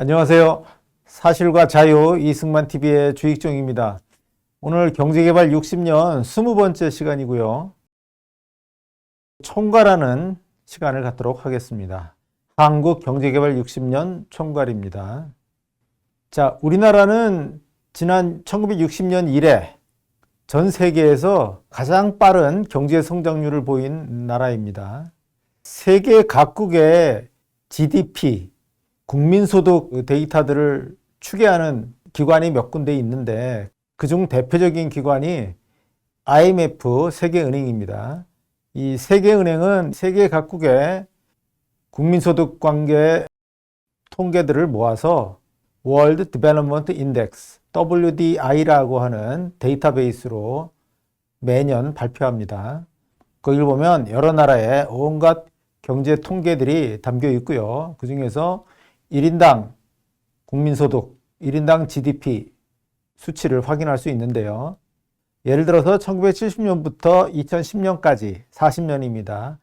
안녕하세요. 사실과 자유 이승만 TV의 주익종입니다. 오늘 경제개발 60년 20번째 시간이고요. 총괄하는 시간을 갖도록 하겠습니다. 한국 경제개발 60년 총괄입니다. 자, 우리나라는 지난 1960년 이래 전 세계에서 가장 빠른 경제 성장률을 보인 나라입니다. 세계 각국의 GDP, 국민소득 데이터들을 추계하는 기관이 몇 군데 있는데 그중 대표적인 기관이 IMF 세계은행입니다. 이 세계은행은 세계 각국의 국민소득 관계 통계들을 모아서 World Development Index, WDI라고 하는 데이터베이스로 매년 발표합니다. 거기를 보면 여러 나라의 온갖 경제 통계들이 담겨 있고요. 그 중에서 1인당 국민소득, 1인당 GDP 수치를 확인할 수 있는데요. 예를 들어서 1970년부터 2010년까지 40년입니다.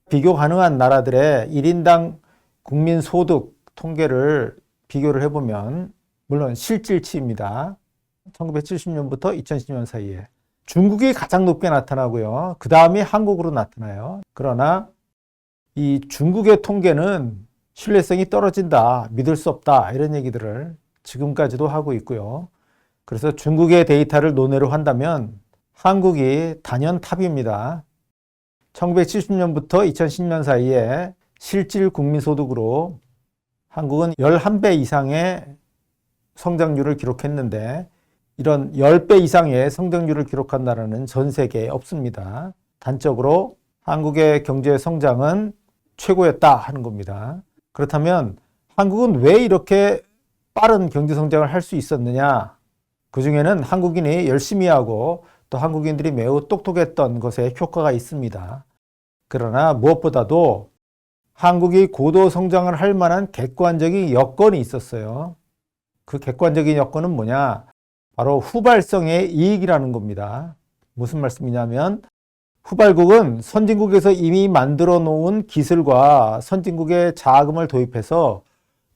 비교 가능한 나라들의 1인당 국민소득 통계를 비교를 해보면 물론 실질치입니다. 1970년부터 2010년 사이에 중국이 가장 높게 나타나고요. 그 다음이 한국으로 나타나요. 그러나 이 중국의 통계는 신뢰성이 떨어진다, 믿을 수 없다 이런 얘기들을 지금까지도 하고 있고요. 그래서 중국의 데이터를 논외로 한다면 한국이 단연 탑입니다. 1970년부터 2010년 사이에 실질 국민소득으로 한국은 11배 이상의 성장률을 기록했는데 이런 10배 이상의 성장률을 기록한 나라는 전 세계에 없습니다. 단적으로 한국의 경제 성장은 최고였다 하는 겁니다. 그렇다면 한국은 왜 이렇게 빠른 경제 성장을 할 수 있었느냐? 그 중에는 한국인이 열심히 하고 또 한국인들이 매우 똑똑했던 것에 효과가 있습니다. 그러나 무엇보다도 한국이 고도 성장을 할 만한 객관적인 여건이 있었어요. 그 객관적인 여건은 뭐냐? 바로 후발성의 이익이라는 겁니다. 무슨 말씀이냐면 후발국은 선진국에서 이미 만들어 놓은 기술과 선진국의 자금을 도입해서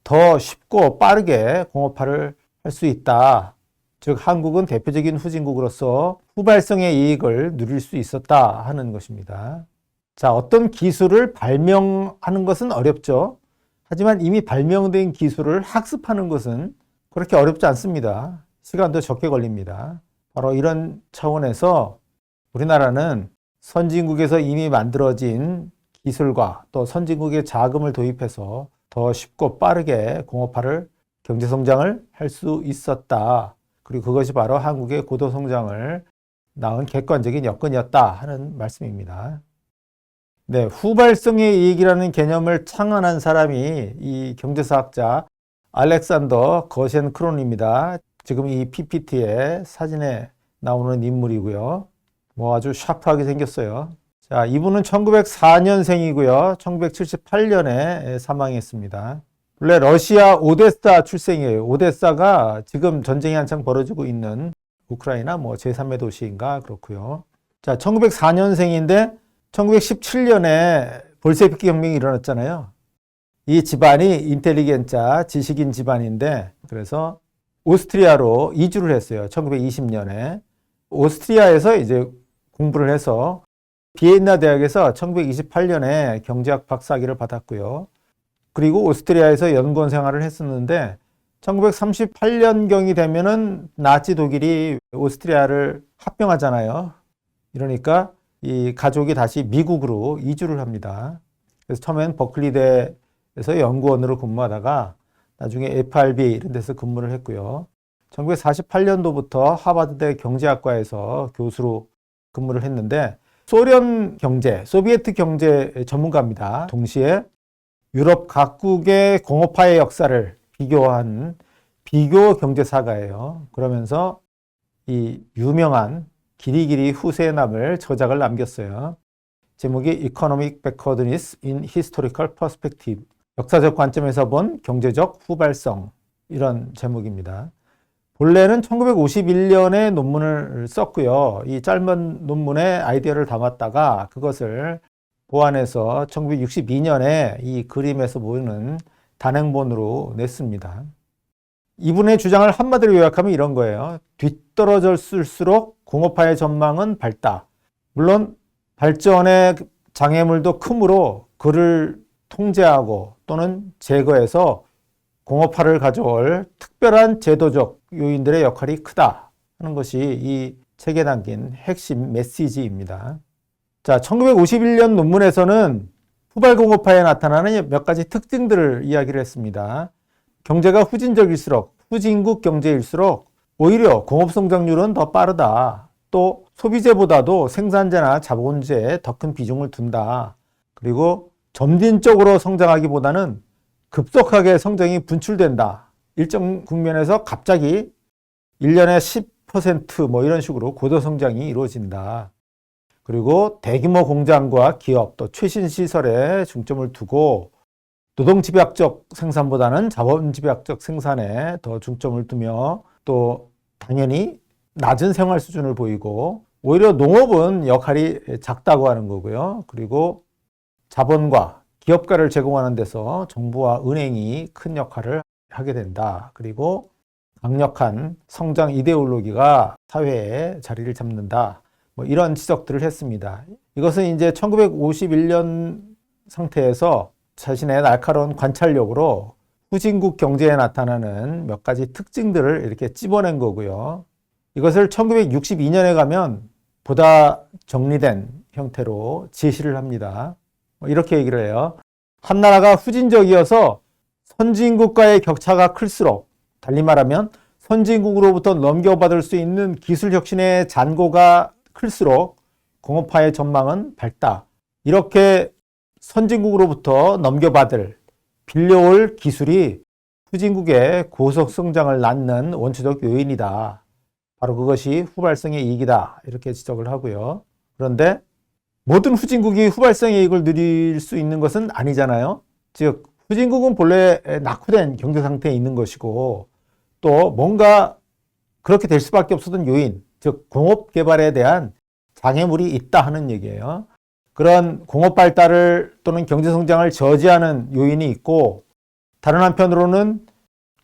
더 쉽고 빠르게 공업화를 할 수 있다. 즉 한국은 대표적인 후진국으로서 후발성의 이익을 누릴 수 있었다 하는 것입니다. 자, 어떤 기술을 발명하는 것은 어렵죠. 하지만 이미 발명된 기술을 학습하는 것은 그렇게 어렵지 않습니다. 시간도 적게 걸립니다. 바로 이런 차원에서 우리나라는 선진국에서 이미 만들어진 기술과 또 선진국의 자금을 도입해서 더 쉽고 빠르게 공업화를 경제성장을 할 수 있었다. 그리고 그것이 바로 한국의 고도성장을 낳은 객관적인 여건이었다 하는 말씀입니다. 네, 후발성의 이익이라는 개념을 창안한 사람이 이 경제사학자 알렉산더 거센크론입니다. 지금 이 PPT의 사진에 나오는 인물이고요. 뭐 아주 샤프하게 생겼어요. 자, 이분은 1904년생이고요. 1978년에 사망했습니다. 원래 러시아 오데사 출생이에요. 오데사가 지금 전쟁이 한창 벌어지고 있는 우크라이나 뭐 제3의 도시인가 그렇고요. 자, 1904년생인데 1917년에 볼셰비키 혁명이 일어났잖아요. 이 집안이 인텔리겐자 지식인 집안인데 그래서 오스트리아로 이주를 했어요. 1920년에. 오스트리아에서 이제 공부를 해서 비엔나 대학에서 1928년에 경제학 박사학위를 받았고요. 그리고 오스트리아에서 연구원 생활을 했었는데 1938년경이 되면은 나치 독일이 오스트리아를 합병하잖아요. 이러니까 이 가족이 다시 미국으로 이주를 합니다. 그래서 처음엔 버클리대에서 연구원으로 근무하다가 나중에 FRB 이런 데서 근무를 했고요. 1948년도부터 하버드대 경제학과에서 교수로 근무를 했는데 소련 경제, 소비에트 경제 전문가입니다. 동시에 유럽 각국의 공업화의 역사를 비교한 비교 경제사가예요. 그러면서 이 유명한 길이길이 후세에 남을 저작을 남겼어요. 제목이 Economic Backwardness in Historical Perspective. 역사적 관점에서 본 경제적 후발성. 이런 제목입니다. 본래는 1951년에 논문을 썼고요. 이 짧은 논문에 아이디어를 담았다가 그것을 보완해서 1962년에 이 그림에서 보이는 단행본으로 냈습니다. 이분의 주장을 한마디로 요약하면 이런 거예요. 뒤떨어졌을수록 공업화의 전망은 밝다. 물론 발전의 장애물도 크므로 그를 통제하고 또는 제거해서 공업화를 가져올 특별한 제도적 요인들의 역할이 크다 하는 것이 이 책에 담긴 핵심 메시지입니다. 자, 1951년 논문에서는 후발공업화에 나타나는 몇 가지 특징들을 이야기를 했습니다. 경제가 후진적일수록, 후진국 경제일수록 오히려 공업 성장률은 더 빠르다. 또 소비재보다도 생산재나 자본재에 더 큰 비중을 둔다. 그리고 점진적으로 성장하기보다는 급속하게 성장이 분출된다. 일정 국면에서 갑자기 1년에 10% 이런 식으로 고도 성장이 이루어진다. 그리고 대규모 공장과 기업 또 최신 시설에 중점을 두고 노동 집약적 생산보다는 자본 집약적 생산에 더 중점을 두며 또 당연히 낮은 생활 수준을 보이고 오히려 농업은 역할이 작다고 하는 거고요. 그리고 자본과 기업가를 제공하는 데서 정부와 은행이 큰 역할을 하게 된다. 그리고 강력한 성장 이데올로기가 사회에 자리를 잡는다. 이런 지적들을 했습니다. 이것은 이제 1951년 상태에서 자신의 날카로운 관찰력으로 후진국 경제에 나타나는 몇 가지 특징들을 이렇게 찝어낸 거고요. 이것을 1962년에 가면 보다 정리된 형태로 제시를 합니다. 이렇게 얘기를 해요. 한 나라가 후진적이어서 선진국과의 격차가 클수록, 달리 말하면 선진국으로부터 넘겨받을 수 있는 기술 혁신의 잔고가 클수록 공업화의 전망은 밝다. 이렇게 선진국으로부터 넘겨받을, 빌려올 기술이 후진국의 고속 성장을 낳는 원초적 요인이다. 바로 그것이 후발성의 이익이다. 이렇게 지적을 하고요. 그런데 모든 후진국이 후발성의 이익을 누릴 수 있는 것은 아니잖아요. 즉 후진국은 본래 낙후된 경제 상태에 있는 것이고 또 뭔가 그렇게 될 수밖에 없었던 요인, 즉 공업 개발에 대한 장애물이 있다 하는 얘기예요. 그런 공업 발달을 또는 경제 성장을 저지하는 요인이 있고 다른 한편으로는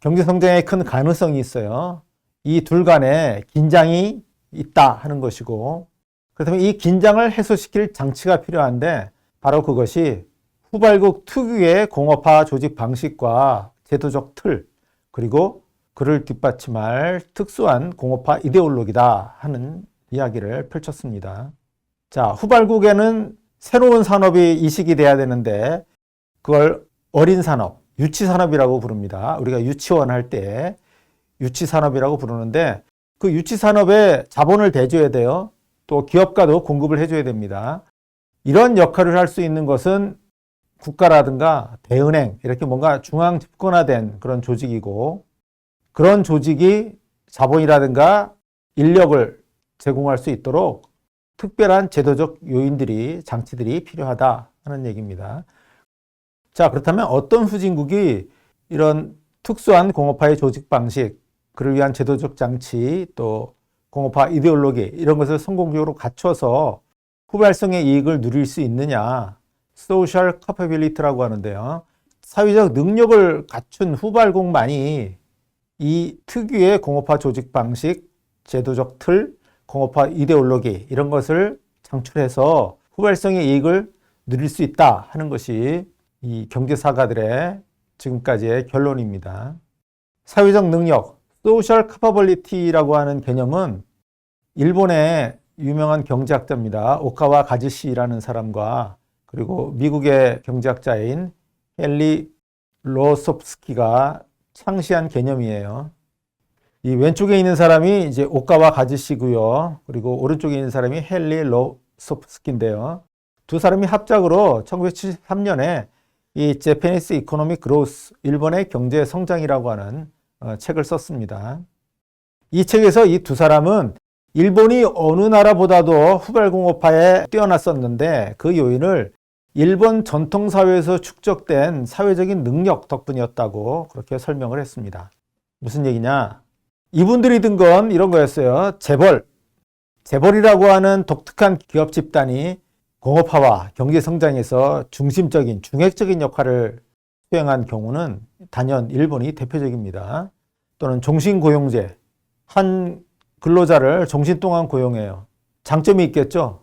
경제 성장에 큰 가능성이 있어요. 이 둘 간에 긴장이 있다 하는 것이고 그렇다면 이 긴장을 해소시킬 장치가 필요한데 바로 그것이 후발국 특유의 공업화 조직 방식과 제도적 틀 그리고 그를 뒷받침할 특수한 공업화 이데올로기다 하는 이야기를 펼쳤습니다. 자, 후발국에는 새로운 산업이 이식이 돼야 되는데 그걸 어린 산업, 유치산업이라고 부릅니다. 우리가 유치원 할 때 유치산업이라고 부르는데 그 유치산업에 자본을 대줘야 돼요. 또 기업가도 공급을 해줘야 됩니다. 이런 역할을 할 수 있는 것은 국가라든가 대은행 이렇게 뭔가 중앙 집권화된 그런 조직이고 그런 조직이 자본이라든가 인력을 제공할 수 있도록 특별한 제도적 요인들이 장치들이 필요하다 하는 얘기입니다. 자, 그렇다면 어떤 후진국이 이런 특수한 공업화의 조직 방식, 그를 위한 제도적 장치, 또 공업화 이데올로기 이런 것을 성공적으로 갖춰서 후발성의 이익을 누릴 수 있느냐, 소셜 커퍼빌리티라고 하는데요. 사회적 능력을 갖춘 후발국만이 이 특유의 공업화 조직 방식, 제도적 틀, 공업화 이데올로기 이런 것을 창출해서 후발성의 이익을 누릴 수 있다 하는 것이 이 경제사가들의 지금까지의 결론입니다. 사회적 능력, 소셜 카퍼빌리티라고 하는 개념은 일본의 유명한 경제학자입니다. 오카와 가즈시라는 사람과 그리고 미국의 경제학자인 헨리 로소프스키가 창시한 개념이에요. 이 왼쪽에 있는 사람이 이제 오카와 가즈시고요. 그리고 오른쪽에 있는 사람이 헨리 로소프스키인데요. 두 사람이 합작으로 1973년에 이 제페니스 이코노믹 그로스, 일본의 경제 성장이라고 하는 책을 썼습니다. 이 책에서 이 두 사람은 일본이 어느 나라보다도 후발공업화에 뛰어났었는데 그 요인을 일본 전통사회에서 축적된 사회적인 능력 덕분이었다고 그렇게 설명을 했습니다. 무슨 얘기냐? 이분들이 든 건 이런 거였어요. 재벌이라고 하는 독특한 기업 집단이 공업화와 경제 성장에서 중심적인, 중핵적인 역할을 수행한 경우는 단연 일본이 대표적입니다. 또는 종신고용제, 한 근로자를 종신 동안 고용해요. 장점이 있겠죠.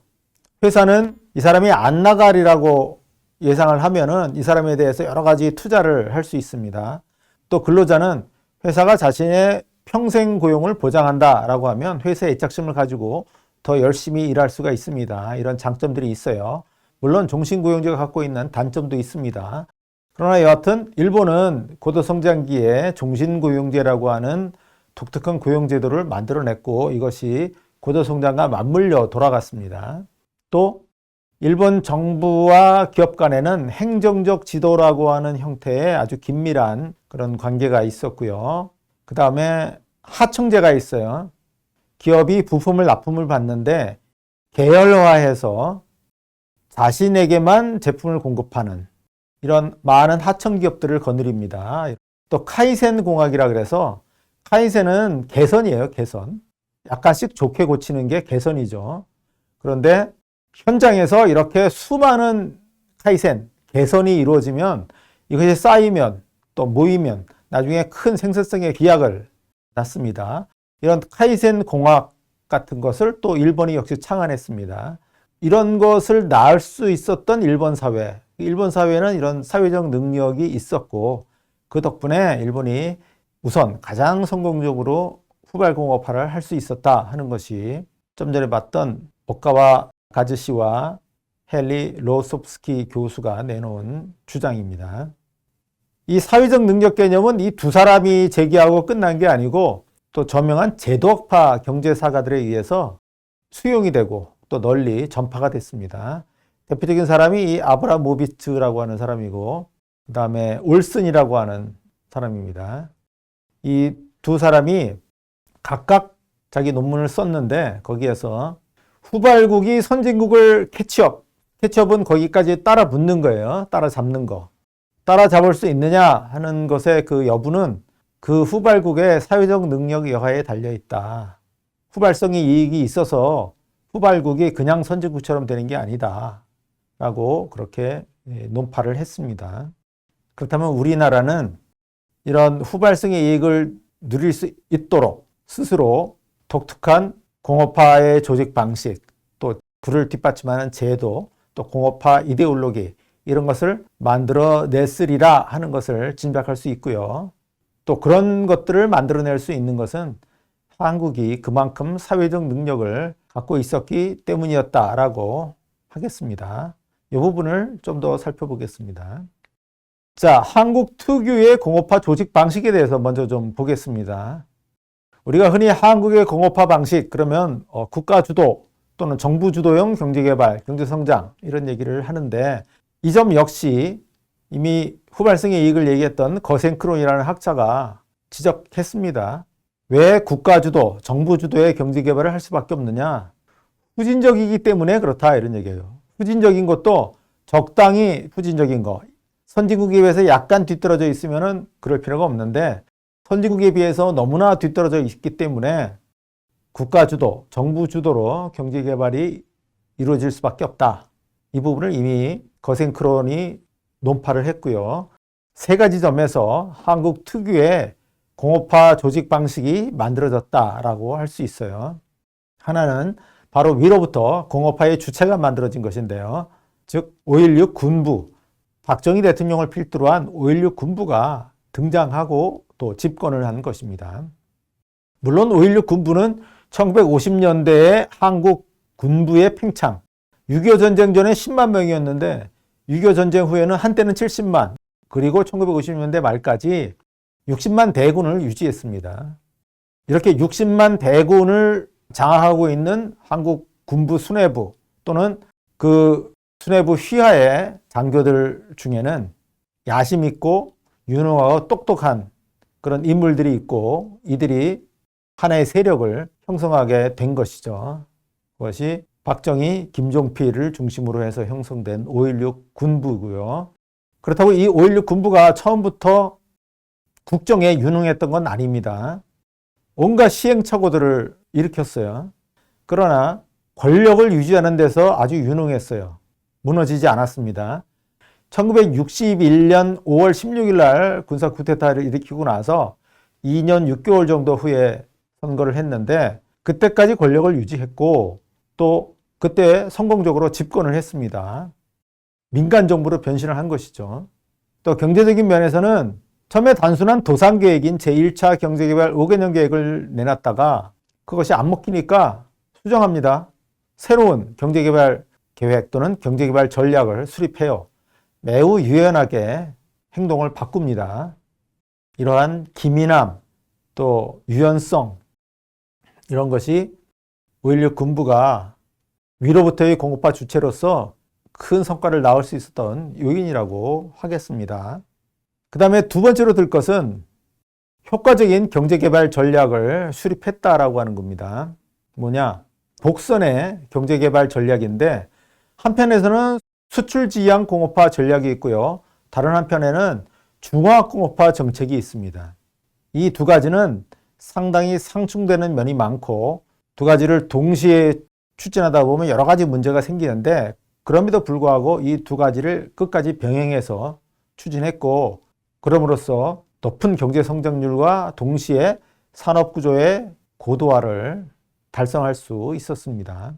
회사는 이 사람이 안 나가리라고 예상을 하면은 이 사람에 대해서 여러 가지 투자를 할 수 있습니다. 또 근로자는 회사가 자신의 평생 고용을 보장한다라고 하면 회사의 애착심을 가지고 더 열심히 일할 수가 있습니다. 이런 장점들이 있어요. 물론 종신고용제가 갖고 있는 단점도 있습니다. 그러나 여하튼 일본은 고도성장기에 종신고용제라고 하는 독특한 고용제도를 만들어냈고 이것이 고도성장과 맞물려 돌아갔습니다. 또 일본 정부와 기업 간에는 행정적 지도라고 하는 형태의 아주 긴밀한 그런 관계가 있었고요. 그 다음에 하청제가 있어요. 기업이 부품을 납품을 받는데 계열화해서 자신에게만 제품을 공급하는 이런 많은 하청 기업들을 거느립니다. 또 카이센 공학이라 그래서 카이센은 개선이에요, 개선. 약간씩 좋게 고치는 게 개선이죠. 그런데 현장에서 이렇게 수많은 카이센, 개선이 이루어지면 이것이 쌓이면 또 모이면 나중에 큰 생산성의 기약을 낳습니다. 이런 카이센 공학 같은 것을 또 일본이 역시 창안했습니다. 이런 것을 낳을 수 있었던 일본 사회. 일본 사회는 이런 사회적 능력이 있었고 그 덕분에 일본이 우선 가장 성공적으로 후발공업화를 할 수 있었다 하는 것이 좀 전에 봤던 오카와 가즈시와 헨리 로소프스키 교수가 내놓은 주장입니다. 이 사회적 능력 개념은 이 두 사람이 제기하고 끝난 게 아니고 또 저명한 제도학파 경제사가들에 의해서 수용이 되고 또 널리 전파가 됐습니다. 대표적인 사람이 이 아브라모비츠라고 하는 사람이고 그 다음에 올슨이라고 하는 사람입니다. 이 두 사람이 각각 자기 논문을 썼는데 거기에서 후발국이 선진국을 캐치업은 거기까지 따라 붙는 거예요. 따라 잡는 거. 따라 잡을 수 있느냐 하는 것의 그 여부는 그 후발국의 사회적 능력 여하에 달려있다. 후발성의 이익이 있어서 후발국이 그냥 선진국처럼 되는 게 아니다. 라고 그렇게 논파를 했습니다. 그렇다면 우리나라는 이런 후발성의 이익을 누릴 수 있도록 스스로 독특한 공업화의 조직 방식, 또 그를 뒷받침하는 제도, 또 공업화 이데올로기 이런 것을 만들어냈으리라 하는 것을 짐작할 수 있고요. 또 그런 것들을 만들어낼 수 있는 것은 한국이 그만큼 사회적 능력을 갖고 있었기 때문이었다라고 하겠습니다. 이 부분을 좀 더 살펴보겠습니다. 자, 한국 특유의 공업화 조직 방식에 대해서 먼저 좀 보겠습니다. 우리가 흔히 한국의 공업화 방식 그러면 국가 주도 또는 정부 주도형 경제개발, 경제성장 이런 얘기를 하는데 이 점 역시 이미 후발성의 이익을 얘기했던 거센크론이라는 학자가 지적했습니다. 왜 국가 주도, 정부 주도의 경제개발을 할 수밖에 없느냐? 후진적이기 때문에 그렇다 이런 얘기예요. 후진적인 것도 적당히 후진적인 거. 선진국에 비해서 약간 뒤떨어져 있으면 그럴 필요가 없는데 선진국에 비해서 너무나 뒤떨어져 있기 때문에 국가 주도, 정부 주도로 경제개발이 이루어질 수밖에 없다. 이 부분을 이미 거센크론이 논파를 했고요. 세 가지 점에서 한국 특유의 공업화 조직 방식이 만들어졌다라고 할 수 있어요. 하나는 바로 위로부터 공업화의 주체가 만들어진 것인데요. 즉 5.16 군부, 박정희 대통령을 필두로 한 5.16 군부가 등장하고 또 집권을 한 것입니다. 물론 5.16 군부는 1950년대에 한국 군부의 팽창, 6.25 전쟁 전에 10만 명이었는데 6.25 전쟁 후에는 한때는 70만, 그리고 1950년대 말까지 60만 대군을 유지했습니다. 이렇게 60만 대군을 장악하고 있는 한국 군부 수뇌부 또는 그 수뇌부 휘하의 장교들 중에는 야심 있고 유능하고 똑똑한 그런 인물들이 있고 이들이 하나의 세력을 형성하게 된 것이죠. 그것이 박정희, 김종필을 중심으로 해서 형성된 5.16 군부고요. 그렇다고 이 5.16 군부가 처음부터 국정에 유능했던 건 아닙니다. 온갖 시행착오들을 일으켰어요. 그러나 권력을 유지하는 데서 아주 유능했어요. 무너지지 않았습니다. 1961년 5월 16일 날 군사 쿠데타를 일으키고 나서 2년 6개월 정도 후에 선거를 했는데 그때까지 권력을 유지했고 또 그때 성공적으로 집권을 했습니다. 민간 정부로 변신을 한 것이죠. 또 경제적인 면에서는 처음에 단순한 도상계획인 제1차 경제개발 5개년 계획을 내놨다가 그것이 안 먹히니까 수정합니다. 새로운 경제개발 계획 또는 경제개발 전략을 수립해요. 매우 유연하게 행동을 바꿉니다. 이러한 기민함 또 유연성 이런 것이 5.16 군부가 위로부터의 공업화 주체로서 큰 성과를 낳을 수 있었던 요인이라고 하겠습니다. 그 다음에 두 번째로 들 것은 효과적인 경제개발 전략을 수립했다라고 하는 겁니다. 뭐냐? 복선의 경제개발 전략인데 한편에서는 수출지향 공업화 전략이 있고요. 다른 한편에는 중화공업화 정책이 있습니다. 이 두 가지는 상당히 상충되는 면이 많고 두 가지를 동시에 추진하다 보면 여러 가지 문제가 생기는데 그럼에도 불구하고 이 두 가지를 끝까지 병행해서 추진했고 그럼으로써 높은 경제 성장률과 동시에 산업구조의 고도화를 달성할 수 있었습니다.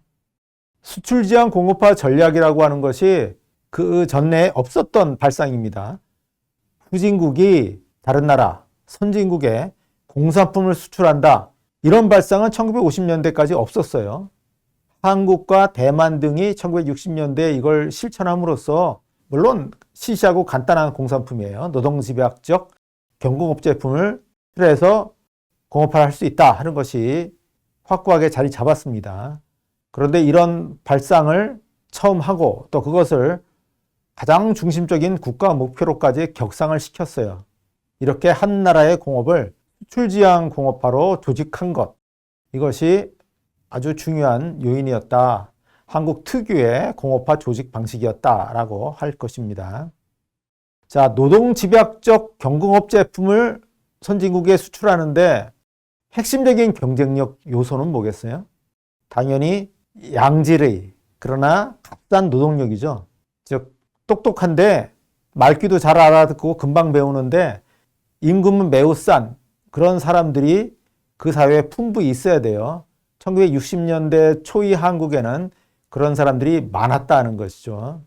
수출지향 공업화 전략이라고 하는 것이 그 전에 없었던 발상입니다. 후진국이 다른 나라, 선진국에 공산품을 수출한다. 이런 발상은 1950년대까지 없었어요. 한국과 대만 등이 1960년대에 이걸 실천함으로써 물론 시시하고 간단한 공산품이에요. 노동집약적 경공업 제품을 수출해서 공업화를 할 수 있다 하는 것이 확고하게 자리 잡았습니다. 그런데 이런 발상을 처음 하고 또 그것을 가장 중심적인 국가 목표로까지 격상을 시켰어요. 이렇게 한 나라의 공업을 수출지향 공업화로 조직한 것, 이것이 아주 중요한 요인이었다. 한국 특유의 공업화 조직 방식이었다라고 할 것입니다. 자, 노동집약적 경공업 제품을 선진국에 수출하는데 핵심적인 경쟁력 요소는 뭐겠어요? 당연히 양질의 그러나 값싼 노동력이죠. 즉 똑똑한데 말귀도 잘 알아듣고 금방 배우는데 임금은 매우 싼 그런 사람들이 그 사회에 풍부히 있어야 돼요. 1960년대 초의 한국에는 그런 사람들이 많았다는 것이죠.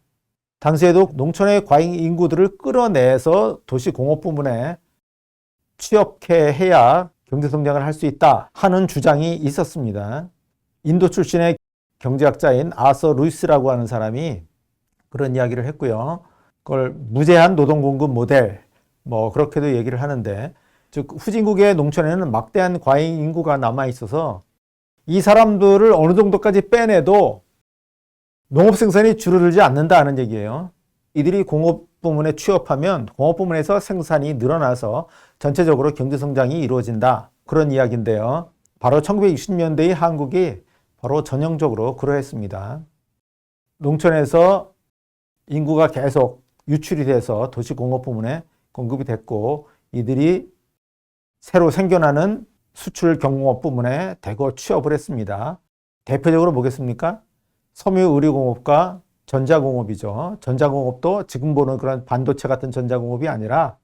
당시에도 농촌의 과잉 인구들을 끌어내서 도시 공업 부문에 취업해 해야 경제 성장을 할 수 있다 하는 주장이 있었습니다. 인도 출신의 경제학자인 아서 루이스라고 하는 사람이 그런 이야기를 했고요. 그걸 무제한 노동 공급 모델 그렇게도 얘기를 하는데 즉 후진국의 농촌에는 막대한 과잉 인구가 남아 있어서 이 사람들을 어느 정도까지 빼내도 농업 생산이 줄어들지 않는다는 얘기예요. 이들이 공업 부문에 취업하면 공업 부문에서 생산이 늘어나서 전체적으로 경제 성장이 이루어진다. 그런 이야기인데요. 바로 1960년대의 한국이 바로 전형적으로 그러했습니다. 농촌에서 인구가 계속 유출이 돼서 도시 공업 부문에 공급이 됐고 이들이 새로 생겨나는 수출 경공업 부문에 대거 취업을 했습니다. 대표적으로 뭐겠습니까? 섬유의료공업과 전자공업이죠. 전자공업도 지금 보는 그런 반도체 같은 전자공업이 아니라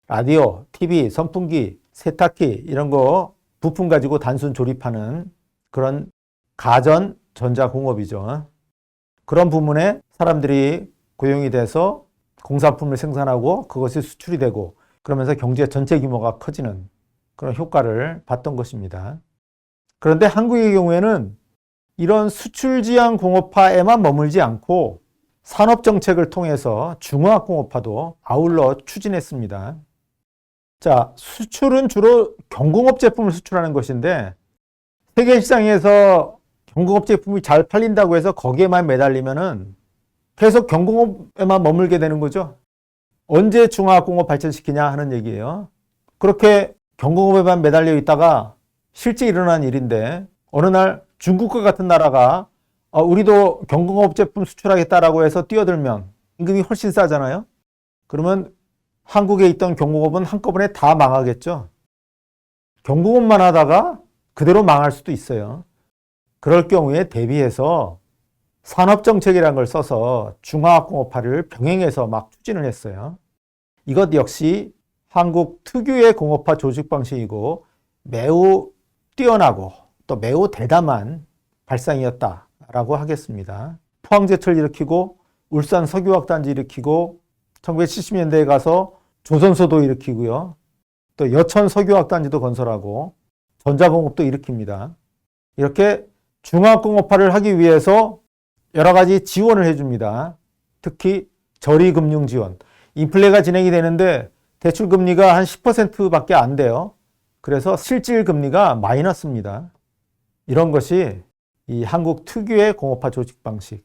라디오, TV, 선풍기, 세탁기 이런 거 부품 가지고 단순 조립하는 그런 가전 전자공업이죠. 그런 부문에 사람들이 고용이 돼서 공산품을 생산하고 그것이 수출이 되고 그러면서 경제 전체 규모가 커지는 그런 효과를 봤던 것입니다. 그런데 한국의 경우에는 이런 수출지향 공업화에만 머물지 않고 산업정책을 통해서 중화공업화도 아울러 추진했습니다. 자, 수출은 주로 경공업 제품을 수출하는 것인데 세계 시장에서 경공업 제품이 잘 팔린다고 해서 거기에만 매달리면은 계속 경공업에만 머물게 되는 거죠. 언제 중화공업 발전시키냐 하는 얘기예요. 그렇게 경공업에만 매달려 있다가 실제 일어난 일인데 어느 날 중국과 같은 나라가 우리도 경공업 제품 수출하겠다라고 해서 뛰어들면 임금이 훨씬 싸잖아요. 그러면 한국에 있던 경공업은 한꺼번에 다 망하겠죠. 경공업만 하다가 그대로 망할 수도 있어요. 그럴 경우에 대비해서 산업정책이라는 걸 써서 중화공업화를 병행해서 막 추진을 했어요. 이것 역시 한국 특유의 공업화 조직 방식이고 매우 뛰어나고 또 매우 대담한 발상이었다라고 하겠습니다. 포항제철 일으키고 울산 석유화학단지 일으키고 1970년대에 가서 조선소도 일으키고요. 또 여천 석유화학단지도 건설하고 전자공업도 일으킵니다. 이렇게 중화공업화를 하기 위해서 여러 가지 지원을 해줍니다. 특히 저리금융 지원. 인플레가 진행이 되는데 대출금리가 한 10%밖에 안 돼요. 그래서 실질금리가 마이너스입니다. 이런 것이 이 한국 특유의 공업화 조직 방식.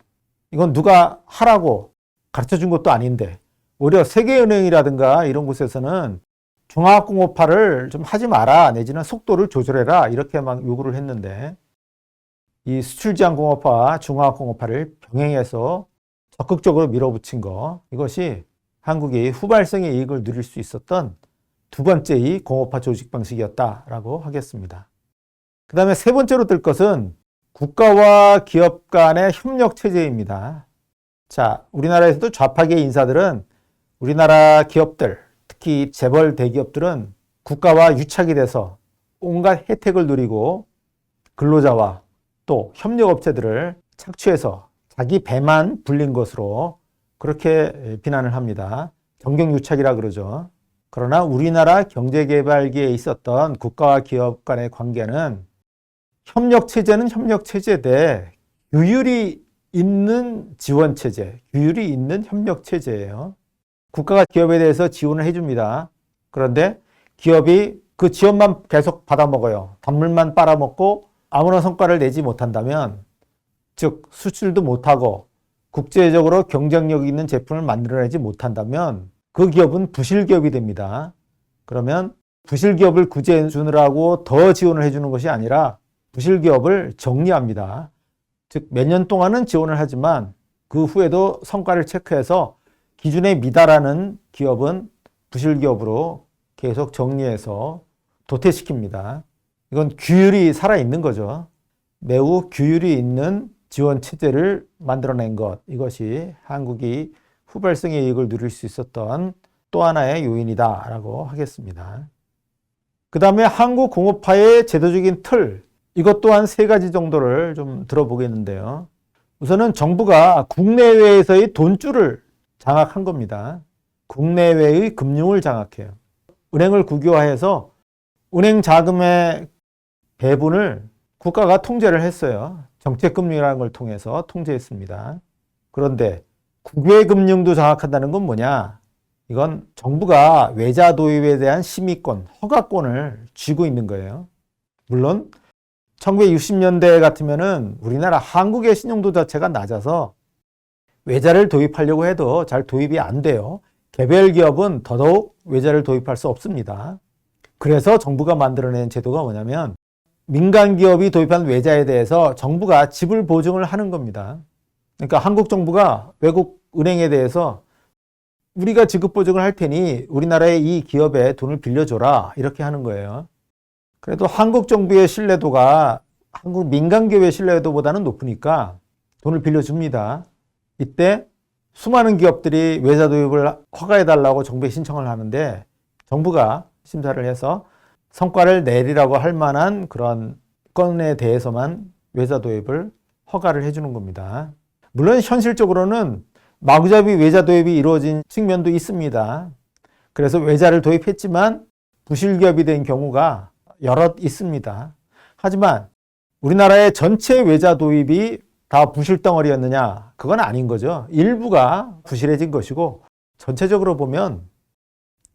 이건 누가 하라고 가르쳐 준 것도 아닌데 오히려 세계은행이라든가 이런 곳에서는 중화공업화를 좀 하지 마라 내지는 속도를 조절해라 이렇게 막 요구를 했는데 이 수출지향공업화, 중화공업화를 병행해서 적극적으로 밀어붙인 거 이것이 한국이 후발성의 이익을 누릴 수 있었던 두 번째의 공업화 조직 방식이었다라고 하겠습니다. 그 다음에 세 번째로 들 것은 국가와 기업 간의 협력 체제입니다. 자, 우리나라에서도 좌파계 인사들은 우리나라 기업들, 특히 재벌 대기업들은 국가와 유착이 돼서 온갖 혜택을 누리고 근로자와 또 협력업체들을 착취해서 자기 배만 불린 것으로 그렇게 비난을 합니다. 정경유착이라 그러죠. 그러나 우리나라 경제개발기에 있었던 국가와 기업 간의 관계는 협력체제는 협력체제대 규율이 있는 지원체제, 규율이 있는 협력체제예요. 국가가 기업에 대해서 지원을 해줍니다. 그런데 기업이 그 지원만 계속 받아먹어요. 단물만 빨아먹고 아무런 성과를 내지 못한다면, 즉 수출도 못하고 국제적으로 경쟁력 있는 제품을 만들어내지 못한다면 그 기업은 부실기업이 됩니다. 그러면 부실기업을 구제해 주느라고 더 지원을 해주는 것이 아니라 부실기업을 정리합니다. 즉 몇 년 동안은 지원을 하지만 그 후에도 성과를 체크해서 기준에 미달하는 기업은 부실기업으로 계속 정리해서 도태시킵니다. 이건 규율이 살아있는 거죠. 매우 규율이 있는 지원 체제를 만들어낸 것, 이것이 한국이 후발성의 이익을 누릴 수 있었던 또 하나의 요인이다라고 하겠습니다. 그 다음에 한국 공업화의 제도적인 틀, 이것 또한 세 가지 정도를 좀 들어보겠는데요. 우선은 정부가 국내외에서의 돈줄을 장악한 겁니다. 국내외의 금융을 장악해요. 은행을 국유화해서 은행 자금의 배분을 국가가 통제를 했어요. 정책금융이라는 걸 통해서 통제했습니다. 그런데 국외금융도 장악한다는 건 뭐냐? 이건 정부가 외자 도입에 대한 심의권, 허가권을 쥐고 있는 거예요. 물론 1960년대 같으면은 우리나라 한국의 신용도 자체가 낮아서 외자를 도입하려고 해도 잘 도입이 안 돼요. 개별 기업은 더더욱 외자를 도입할 수 없습니다. 그래서 정부가 만들어낸 제도가 뭐냐면 민간 기업이 도입한 외자에 대해서 정부가 지불 보증을 하는 겁니다. 그러니까 한국 정부가 외국 은행에 대해서 우리가 지급 보증을 할 테니 우리나라의 이 기업에 돈을 빌려줘라 이렇게 하는 거예요. 그래도 한국 정부의 신뢰도가 한국 민간 기업의 신뢰도보다는 높으니까 돈을 빌려줍니다. 이때 수많은 기업들이 외자 도입을 허가해달라고 정부에 신청을 하는데 정부가 심사를 해서 성과를 내리라고 할 만한 그런 건에 대해서만 외자 도입을 허가를 해주는 겁니다. 물론 현실적으로는 마구잡이 외자 도입이 이루어진 측면도 있습니다. 그래서 외자를 도입했지만 부실기업이 된 경우가 여럿 있습니다. 하지만 우리나라의 전체 외자 도입이 다 부실덩어리였느냐? 그건 아닌 거죠. 일부가 부실해진 것이고 전체적으로 보면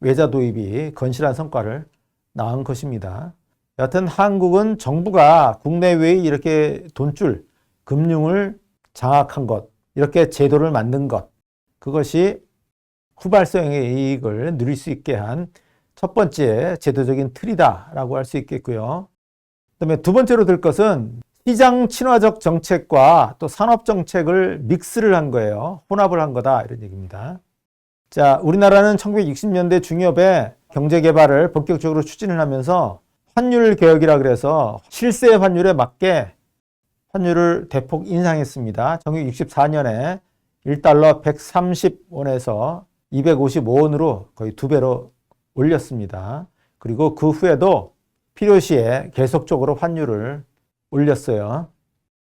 외자 도입이 건실한 성과를 낳은 것입니다. 여하튼 한국은 정부가 국내외에 이렇게 돈줄, 금융을 장악한 것, 이렇게 제도를 만든 것, 그것이 후발성의 이익을 누릴 수 있게 한 첫 번째 제도적인 틀이다라고 할 수 있겠고요. 그다음에 두 번째로 들 것은 시장 친화적 정책과 또 산업 정책을 믹스를 한 거예요. 혼합을 한 거다 이런 얘기입니다. 자, 우리나라는 1960년대 중엽에 경제 개발을 본격적으로 추진을 하면서 환율 개혁이라 그래서 실세 환율에 맞게 환율을 대폭 인상했습니다. 1964년에 1달러 130원에서 255원으로 거의 2배로 올렸습니다. 그리고 그 후에도 필요시에 계속적으로 환율을 올렸어요.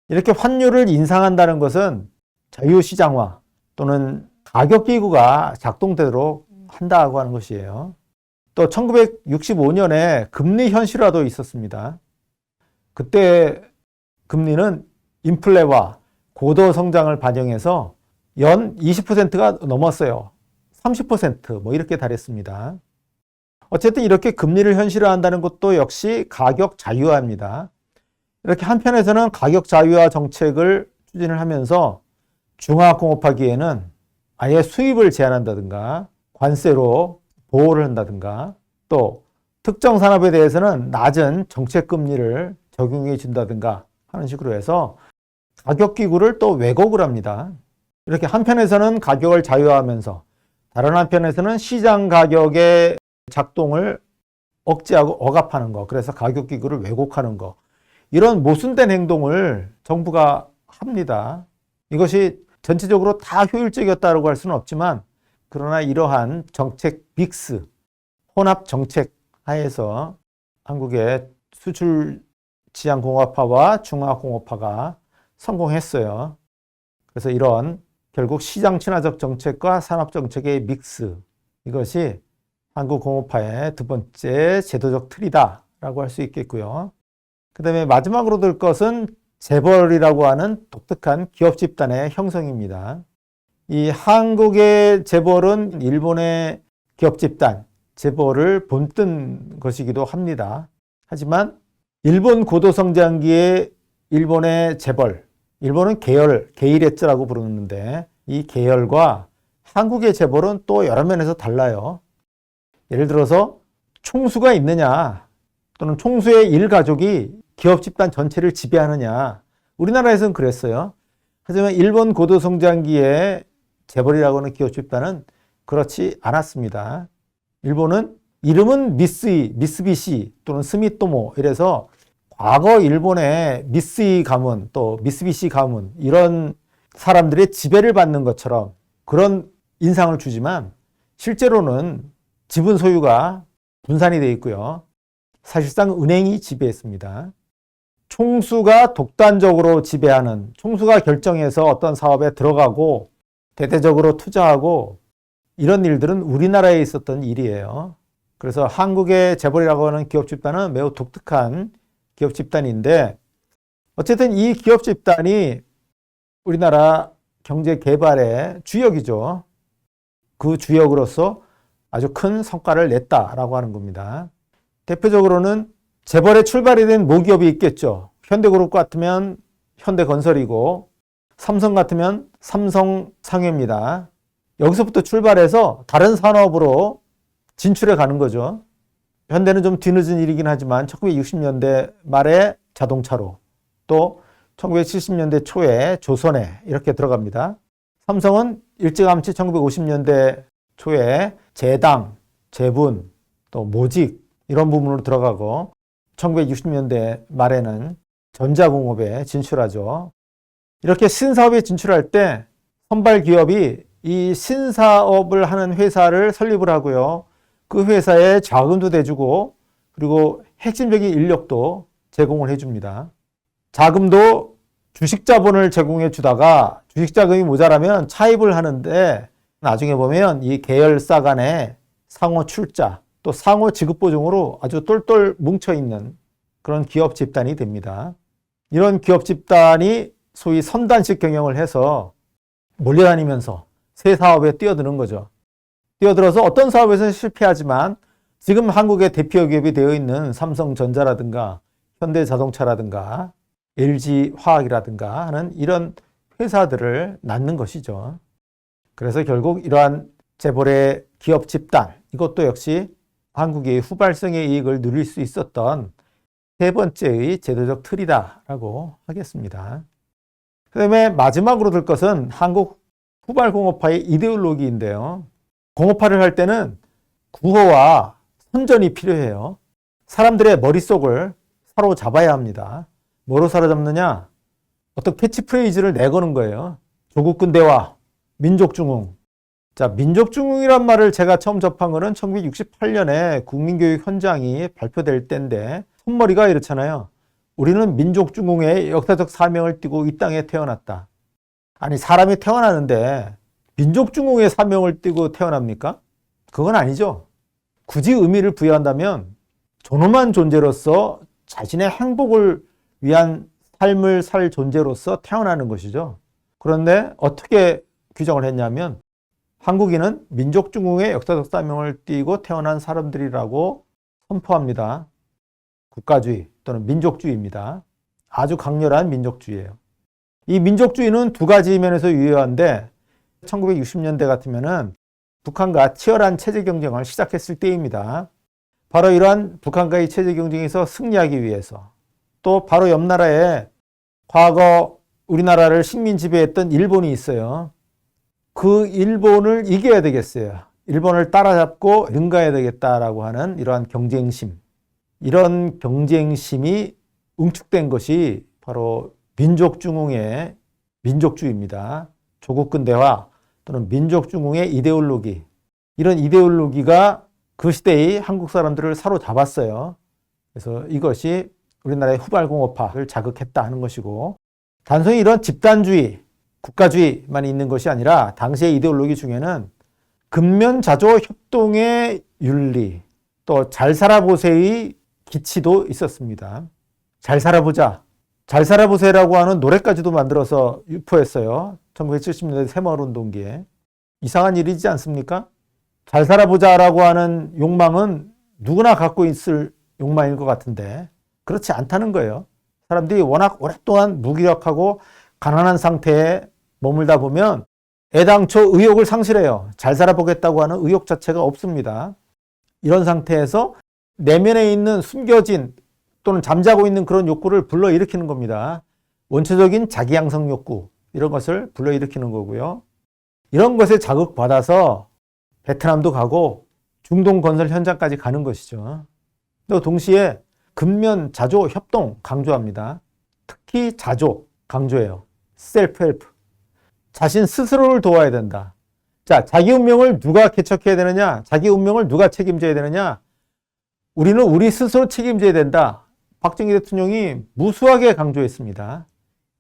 이렇게 환율을 인상한다는 것은 자유시장화 또는 가격기구가 작동되도록 한다고 하는 것이에요. 또 1965년에 금리 현실화도 있었습니다. 그때 금리는 인플레와 고도 성장을 반영해서 연 20%가 넘었어요. 30% 뭐 이렇게 달했습니다. 어쨌든 이렇게 금리를 현실화한다는 것도 역시 가격 자유화입니다. 이렇게 한편에서는 가격 자유화 정책을 추진을 하면서 중화공업화기에는 아예 수입을 제한한다든가 관세로 보호를 한다든가 또 특정 산업에 대해서는 낮은 정책금리를 적용해 준다든가 하는 식으로 해서 가격기구를 또 왜곡을 합니다. 이렇게 한편에서는 가격을 자유화하면서 다른 한편에서는 시장 가격의 작동을 억제하고 억압하는 거, 그래서 가격기구를 왜곡하는 거, 이런 모순된 행동을 정부가 합니다. 이것이 전체적으로 다 효율적이었다고 할 수는 없지만 그러나 이러한 정책 믹스, 혼합 정책 하에서 한국의 수출 지향 공업화와 중화 공업화가 성공했어요. 그래서 이런 결국 시장 친화적 정책과 산업 정책의 믹스, 이것이 한국 공업화의 두 번째 제도적 틀이다라고 할 수 있겠고요. 그 다음에 마지막으로 들 것은 재벌이라고 하는 독특한 기업 집단의 형성입니다. 이 한국의 재벌은 일본의 기업 집단, 재벌을 본뜬 것이기도 합니다. 하지만 일본 고도성장기의 일본의 재벌, 일본은 게이레츠라고 부르는데 이 계열과 한국의 재벌은 또 여러 면에서 달라요. 예를 들어서 총수가 있느냐 또는 총수의 일가족이 기업 집단 전체를 지배하느냐, 우리나라에서는 그랬어요. 하지만 일본 고도성장기의 재벌이라고 하는 기업 집단은 그렇지 않았습니다. 일본은 이름은 미쓰비시 또는 스미토모 이래서 과거 일본의 미쓰이 가문 또 미쓰비시 가문 이런 사람들의 지배를 받는 것처럼 그런 인상을 주지만 실제로는 지분 소유가 분산이 되어 있고요. 사실상 은행이 지배했습니다. 총수가 독단적으로 지배하는, 총수가 결정해서 어떤 사업에 들어가고 대대적으로 투자하고 이런 일들은 우리나라에 있었던 일이에요. 그래서 한국의 재벌이라고 하는 기업 집단은 매우 독특한 기업 집단인데 어쨌든 이 기업 집단이 우리나라 경제 개발의 주역이죠. 그 주역으로서 아주 큰 성과를 냈다라고 하는 겁니다. 대표적으로는 재벌의 출발이 된 모기업이 있겠죠. 현대그룹 같으면 현대건설이고 삼성 같으면 삼성상회입니다. 여기서부터 출발해서 다른 산업으로 진출해 가는 거죠. 현대는 좀 뒤늦은 일이긴 하지만 1960년대 말에 자동차로 또 1970년대 초에 조선에 이렇게 들어갑니다. 삼성은 일찌감치 1950년대 초에 제당, 제분, 또 모직 이런 부분으로 들어가고 1960년대 말에는 전자공업에 진출하죠. 이렇게 신사업에 진출할 때 선발 기업이 이 신사업을 하는 회사를 설립을 하고요. 그 회사에 자금도 대주고 그리고 핵심적인 인력도 제공을 해줍니다. 자금도 주식자본을 제공해 주다가 주식자금이 모자라면 차입을 하는데 나중에 보면 이 계열사 간의 상호 출자 또 상호 지급 보증으로 아주 똘똘 뭉쳐있는 그런 기업 집단이 됩니다. 이런 기업 집단이 소위 선단식 경영을 해서 몰려다니면서 새 사업에 뛰어드는 거죠. 뛰어들어서 어떤 사업에서 실패하지만 지금 한국의 대표 기업이 되어 있는 삼성전자라든가 현대자동차라든가 LG화학이라든가 하는 이런 회사들을 낳는 것이죠. 그래서 결국 이러한 재벌의 기업 집단, 이것도 역시 한국의 후발성의 이익을 누릴 수 있었던 세 번째의 제도적 틀이다라고 하겠습니다. 그 다음에 마지막으로 들 것은 한국 후발공업화의 이데올로기인데요. 공업화를 할 때는 구호와 선전이 필요해요. 사람들의 머릿속을 사로잡아야 합니다. 뭐로 사로잡느냐? 어떤 캐치프레이즈를 내거는 거예요. 조국 근대화, 민족중흥. 자, 민족중흥이란 말을 제가 처음 접한 거는 1968년에 국민교육 현장이 발표될 때인데 손머리가 이렇잖아요. 우리는 민족중흥의 역사적 사명을 띠고 이 땅에 태어났다. 아니, 사람이 태어나는데 민족중흥의 사명을 띠고 태어납니까? 그건 아니죠. 굳이 의미를 부여한다면 존엄한 존재로서 자신의 행복을 위한 삶을 살 존재로서 태어나는 것이죠. 그런데 어떻게 규정을 했냐면 한국인은 민족중흥의 역사적 사명을 띠고 태어난 사람들이라고 선포합니다. 국가주의 또는 민족주의입니다. 아주 강렬한 민족주의예요. 이 민족주의는 두 가지 면에서 유효한데 1960년대 같으면은 북한과 치열한 체제 경쟁을 시작했을 때입니다. 바로 이러한 북한과의 체제 경쟁에서 승리하기 위해서 또 바로 옆 나라에 과거 우리나라를 식민 지배했던 일본이 있어요. 그 일본을 이겨야 되겠어요. 일본을 따라잡고 능가해야 되겠다라고 하는 이러한 경쟁심. 이런 경쟁심이 응축된 것이 바로 민족중흥의 민족주의입니다. 조국 근대화 또는 민족중흥의 이데올로기. 이런 이데올로기가 그 시대의 한국 사람들을 사로잡았어요. 그래서 이것이 우리나라의 후발공업화를 자극했다 하는 것이고 단순히 이런 집단주의, 국가주의만 있는 것이 아니라 당시의 이데올로기 중에는 근면자조 협동의 윤리 또 잘 살아보세의 기치도 있었습니다. 잘 살아보자. 잘 살아보세라고 하는 노래까지도 만들어서 유포했어요. 1970년대 새마을운동기에. 이상한 일이지 않습니까? 잘 살아보자라고 하는 욕망은 누구나 갖고 있을 욕망인 것 같은데 그렇지 않다는 거예요. 사람들이 워낙 오랫동안 무기력하고 가난한 상태에 머물다 보면 애당초 의욕을 상실해요. 잘 살아보겠다고 하는 의욕 자체가 없습니다. 이런 상태에서 내면에 있는 숨겨진 또는 잠자고 있는 그런 욕구를 불러일으키는 겁니다. 원초적인 자기양성 욕구 이런 것을 불러일으키는 거고요. 이런 것에 자극받아서 베트남도 가고 중동 건설 현장까지 가는 것이죠. 또 동시에 근면, 자조, 협동 강조합니다. 특히 자조 강조해요. 셀프 헬프. 자신 스스로를 도와야 된다. 자, 자기 운명을 누가 개척해야 되느냐? 자기 운명을 누가 책임져야 되느냐? 우리는 우리 스스로 책임져야 된다. 박정희 대통령이 무수하게 강조했습니다.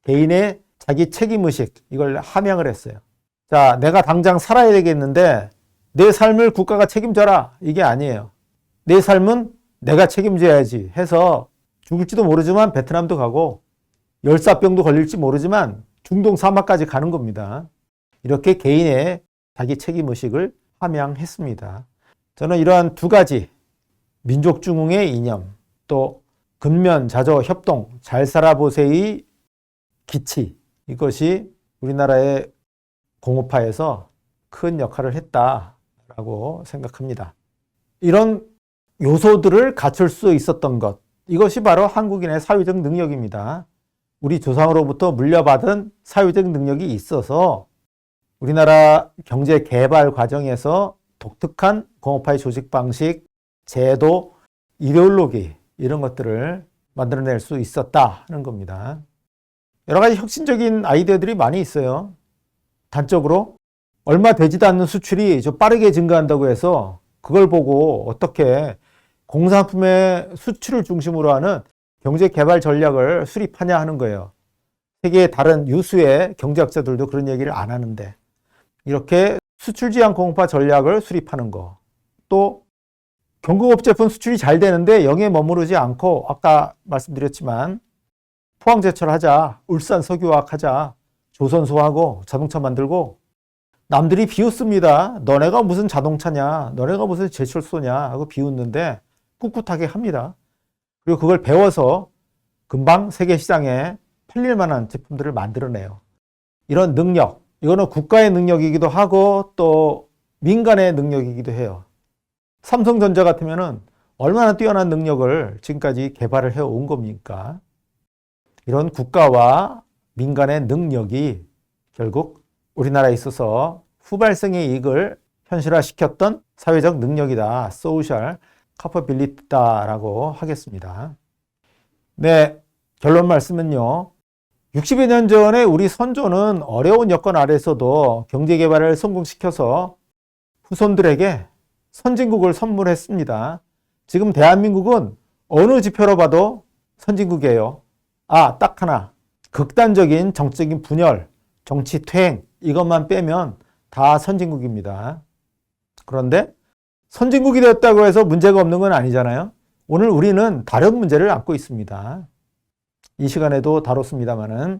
개인의 자기 책임의식, 이걸 함양을 했어요. 자, 내가 당장 살아야 되겠는데 내 삶을 국가가 책임져라. 이게 아니에요. 내 삶은 내가 책임져야지 해서 죽을지도 모르지만 베트남도 가고 열사병도 걸릴지 모르지만 중동 사막까지 가는 겁니다. 이렇게 개인의 자기 책임의식을 함양했습니다. 저는 이러한 두 가지 민족중흥의 이념 또 근면, 자조, 협동, 잘 살아보세의 기치 이것이 우리나라의 공업화에서 큰 역할을 했다라고 생각합니다. 이런 요소들을 갖출 수 있었던 것 이것이 바로 한국인의 사회적 능력입니다. 우리 조상으로부터 물려받은 사회적 능력이 있어서 우리나라 경제 개발 과정에서 독특한 공업화의 조직 방식, 제도, 이데올로기 이런 것들을 만들어낼 수 있었다는 겁니다. 여러 가지 혁신적인 아이디어들이 많이 있어요. 단적으로 얼마 되지도 않는 수출이 좀 빠르게 증가한다고 해서 그걸 보고 어떻게 공산품의 수출을 중심으로 하는 경제 개발 전략을 수립하냐 하는 거예요. 세계의 다른 유수의 경제학자들도 그런 얘기를 안 하는데 이렇게 수출 지향 공업화 전략을 수립하는 거. 또 경공업 제품 수출이 잘 되는데 여기에 머무르지 않고 아까 말씀드렸지만 포항제철하자, 울산 석유화학 하자, 조선소하고 자동차 만들고 남들이 비웃습니다. 너네가 무슨 자동차냐, 너네가 무슨 제철소냐 하고 비웃는데 꿋꿋하게 합니다. 그리고 그걸 배워서 금방 세계 시장에 팔릴 만한 제품들을 만들어내요. 이런 능력, 이거는 국가의 능력이기도 하고 또 민간의 능력이기도 해요. 삼성전자 같으면은 얼마나 뛰어난 능력을 지금까지 개발을 해온 겁니까? 이런 국가와 민간의 능력이 결국 우리나라에 있어서 후발생의 이익을 현실화시켰던 사회적 능력이다. 소셜 카퍼빌리티다라고 하겠습니다. 네, 결론 말씀은요. 60여 년 전에 우리 선조는 어려운 여건 아래서도 경제 개발을 성공시켜서 후손들에게 선진국을 선물했습니다. 지금 대한민국은 어느 지표로 봐도 선진국이에요. 딱 하나. 극단적인 정치적인 분열, 정치 퇴행, 이것만 빼면 다 선진국입니다. 그런데 선진국이 되었다고 해서 문제가 없는 건 아니잖아요. 오늘 우리는 다른 문제를 안고 있습니다. 이 시간에도 다뤘습니다만은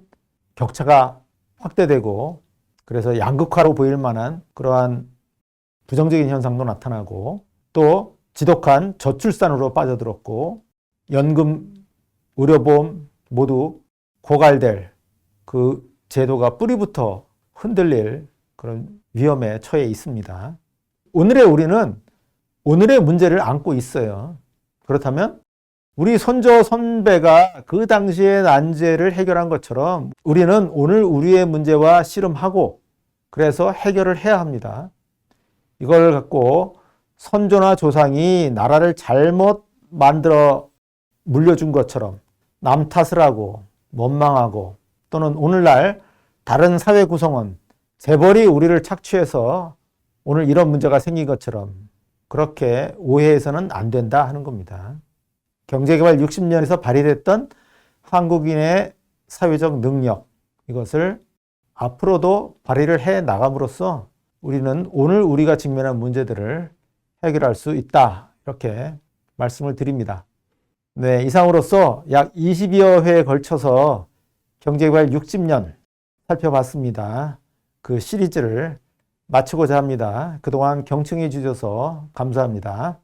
격차가 확대되고 그래서 양극화로 보일 만한 그러한 부정적인 현상도 나타나고 또 지독한 저출산으로 빠져들었고 연금, 의료보험 모두 고갈될 그 제도가 뿌리부터 흔들릴 그런 위험에 처해 있습니다. 오늘의 우리는 오늘의 문제를 안고 있어요. 그렇다면 우리 선조 선배가 그 당시의 난제를 해결한 것처럼 우리는 오늘 우리의 문제와 씨름하고 그래서 해결을 해야 합니다. 이걸 갖고 선조나 조상이 나라를 잘못 만들어 물려준 것처럼 남 탓을 하고 원망하고 또는 오늘날 다른 사회 구성원, 재벌이 우리를 착취해서 오늘 이런 문제가 생긴 것처럼 그렇게 오해해서는 안 된다 하는 겁니다. 경제개발 60년에서 발휘됐던 한국인의 사회적 능력, 이것을 앞으로도 발휘를 해 나감으로써 우리는 오늘 우리가 직면한 문제들을 해결할 수 있다. 이렇게 말씀을 드립니다. 네, 이상으로서 약 20여 회에 걸쳐서 경제개발 60년 살펴봤습니다. 그 시리즈를 마치고자 합니다. 그동안 경청해 주셔서 감사합니다.